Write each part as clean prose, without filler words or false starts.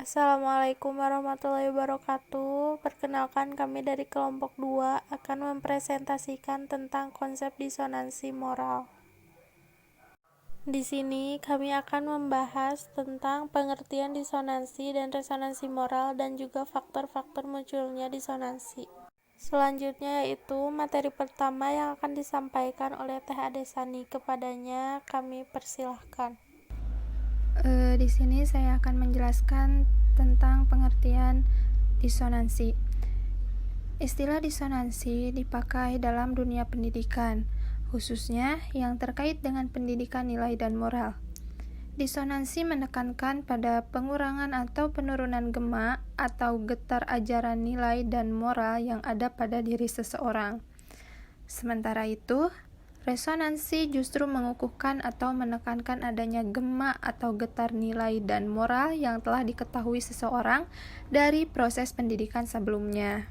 Assalamualaikum warahmatullahi wabarakatuh. Perkenalkan, kami dari kelompok 2 akan mempresentasikan tentang konsep disonansi moral. Di sini kami akan membahas tentang pengertian disonansi dan resonansi moral dan juga faktor-faktor munculnya disonansi. Selanjutnya yaitu materi pertama yang akan disampaikan oleh Teh Adesani. Kepadanya kami persilahkan. Di sini saya akan menjelaskan tentang pengertian disonansi. Istilah disonansi dipakai dalam dunia pendidikan, khususnya yang terkait dengan pendidikan nilai dan moral. Disonansi menekankan pada pengurangan atau penurunan gema atau getar ajaran nilai dan moral yang ada pada diri seseorang. Sementara itu, resonansi justru mengukuhkan atau menekankan adanya gema atau getar nilai dan moral yang telah diketahui seseorang dari proses pendidikan sebelumnya.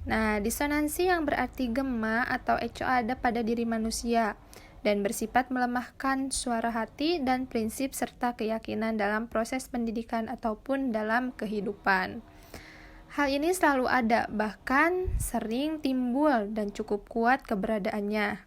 Nah, disonansi yang berarti gema atau eco ada pada diri manusia dan bersifat melemahkan suara hati dan prinsip serta keyakinan dalam proses pendidikan ataupun dalam kehidupan. Hal ini selalu ada, bahkan sering timbul dan cukup kuat keberadaannya.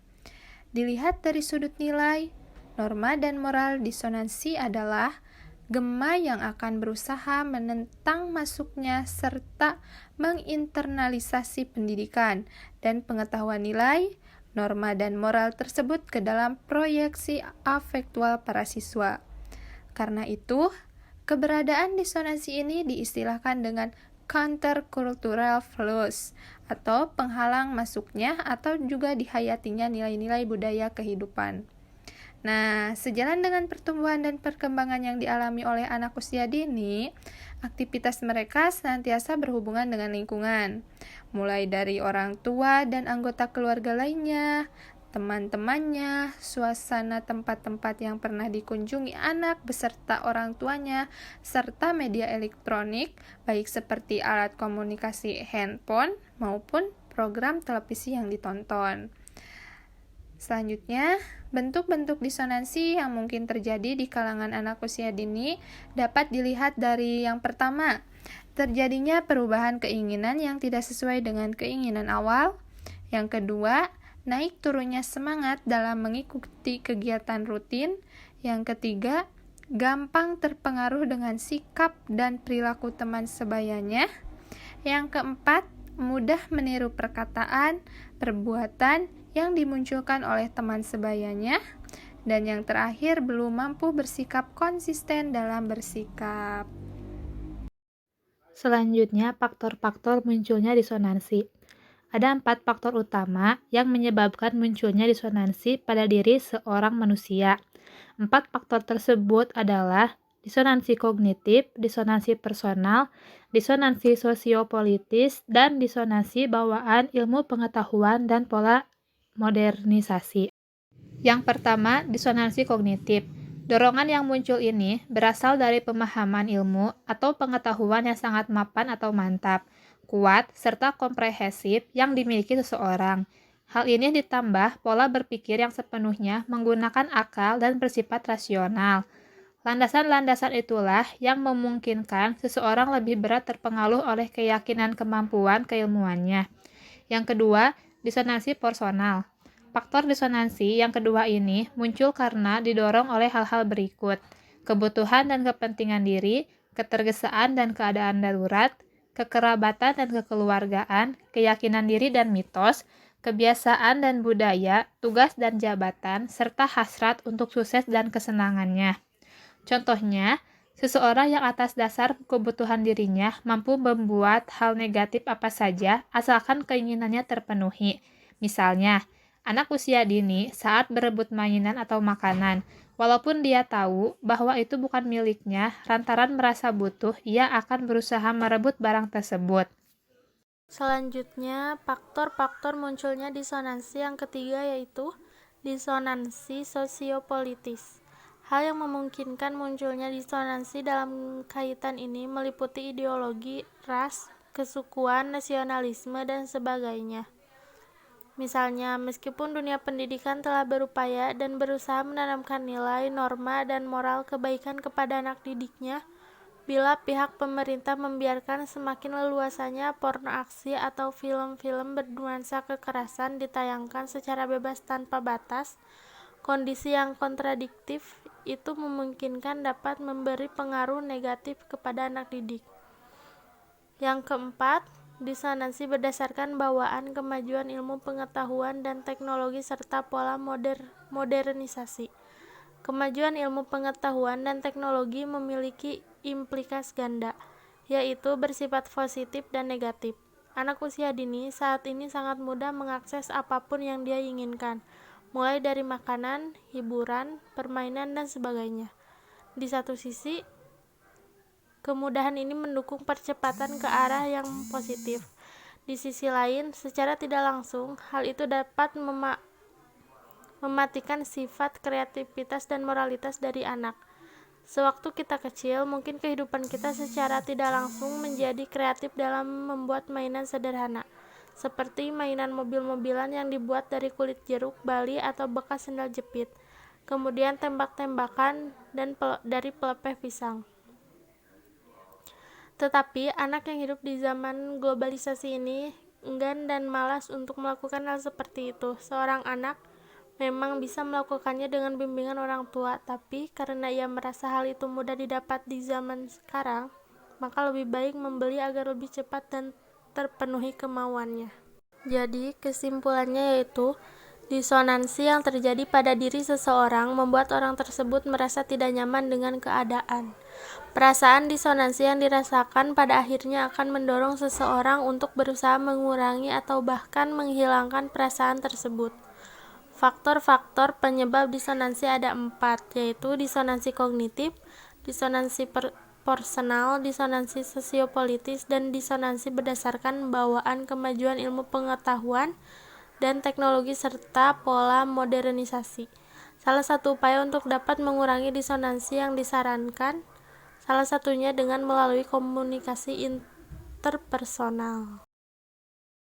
Dilihat dari sudut nilai, norma dan moral disonansi adalah gema yang akan berusaha menentang masuknya serta menginternalisasi pendidikan dan pengetahuan nilai, norma dan moral tersebut ke dalam proyeksi afektual para siswa. Karena itu, keberadaan disonansi ini diistilahkan dengan countercultural flows atau penghalang masuknya atau juga dihayatinya nilai-nilai budaya kehidupan. Nah, sejalan dengan pertumbuhan dan perkembangan yang dialami oleh anak usia dini, aktivitas mereka senantiasa berhubungan dengan lingkungan, mulai dari orang tua dan anggota keluarga lainnya, teman-temannya, suasana tempat-tempat yang pernah dikunjungi anak beserta orang tuanya, serta media elektronik, baik seperti alat komunikasi handphone maupun program televisi yang ditonton. Selanjutnya, bentuk-bentuk disonansi yang mungkin terjadi di kalangan anak usia dini dapat dilihat dari yang pertama, terjadinya perubahan keinginan yang tidak sesuai dengan keinginan awal. Yang kedua, naik turunnya semangat dalam mengikuti kegiatan rutin. Yang ketiga, gampang terpengaruh dengan sikap dan perilaku teman sebayanya. Yang keempat, mudah meniru perkataan, perbuatan yang dimunculkan oleh teman sebayanya. Dan yang terakhir, belum mampu bersikap konsisten dalam bersikap. Selanjutnya, faktor-faktor munculnya disonansi. Ada 4 faktor utama yang menyebabkan munculnya disonansi pada diri seorang manusia. 4 faktor tersebut adalah disonansi kognitif, disonansi personal, disonansi sosiopolitis, dan disonansi bawaan ilmu pengetahuan dan pola modernisasi. Yang pertama, disonansi kognitif. Dorongan yang muncul ini berasal dari pemahaman ilmu atau pengetahuan yang sangat mapan atau mantap, kuat, serta komprehensif yang dimiliki seseorang. Hal ini ditambah pola berpikir yang sepenuhnya menggunakan akal dan bersifat rasional. Landasan-landasan itulah yang memungkinkan seseorang lebih berat terpengaruh oleh keyakinan kemampuan keilmuannya. Yang kedua, disonansi personal. Faktor disonansi yang kedua ini muncul karena didorong oleh hal-hal berikut: kebutuhan dan kepentingan diri, ketergesaan dan keadaan darurat, kekerabatan dan kekeluargaan, keyakinan diri dan mitos, kebiasaan dan budaya, tugas dan jabatan, serta hasrat untuk sukses dan kesenangannya. Contohnya, seseorang yang atas dasar kebutuhan dirinya mampu membuat hal negatif apa saja asalkan keinginannya terpenuhi. Misalnya, anak usia dini saat berebut mainan atau makanan, walaupun dia tahu bahwa itu bukan miliknya, lantaran merasa butuh, ia akan berusaha merebut barang tersebut. Selanjutnya, faktor-faktor munculnya disonansi yang ketiga yaitu disonansi sosiopolitis. Hal yang memungkinkan munculnya disonansi dalam kaitan ini meliputi ideologi, ras, kesukuan, nasionalisme, dan sebagainya. Misalnya, meskipun dunia pendidikan telah berupaya dan berusaha menanamkan nilai, norma, dan moral kebaikan kepada anak didiknya, bila pihak pemerintah membiarkan semakin leluasanya porno aksi atau film-film bernuansa kekerasan ditayangkan secara bebas tanpa batas. Kondisi yang kontradiktif itu memungkinkan dapat memberi pengaruh negatif kepada anak didik. Yang keempat, disonansi berdasarkan bawaan kemajuan ilmu pengetahuan dan teknologi serta pola modernisasi. Kemajuan ilmu pengetahuan dan teknologi memiliki implikasi ganda, yaitu bersifat positif dan negatif. Anak usia dini saat ini sangat mudah mengakses apapun yang dia inginkan, mulai dari makanan, hiburan, permainan, dan sebagainya. Di satu sisi, kemudahan ini mendukung percepatan ke arah yang positif. Di sisi lain, secara tidak langsung, hal itu dapat mematikan sifat kreativitas dan moralitas dari anak. Sewaktu kita kecil, mungkin kehidupan kita secara tidak langsung menjadi kreatif dalam membuat mainan sederhana, seperti mainan mobil-mobilan yang dibuat dari kulit jeruk, bali, atau bekas sendal jepit, kemudian tembak-tembakan dan dari pelepah pisang. Tetapi, anak yang hidup di zaman globalisasi ini enggan dan malas untuk melakukan hal seperti itu. Seorang anak memang bisa melakukannya dengan bimbingan orang tua, tapi karena ia merasa hal itu mudah didapat di zaman sekarang, maka lebih baik membeli agar lebih cepat dan terpenuhi kemauannya. Jadi, kesimpulannya yaitu, disonansi yang terjadi pada diri seseorang membuat orang tersebut merasa tidak nyaman dengan keadaan. Perasaan disonansi yang dirasakan pada akhirnya akan mendorong seseorang untuk berusaha mengurangi atau bahkan menghilangkan perasaan tersebut. Faktor-faktor penyebab disonansi ada 4, yaitu disonansi kognitif, disonansi personal, disonansi sosiopolitis, dan disonansi berdasarkan bawaan kemajuan ilmu pengetahuan dan teknologi serta pola modernisasi. Salah satu upaya untuk dapat mengurangi disonansi yang disarankan, salah satunya dengan melalui komunikasi interpersonal.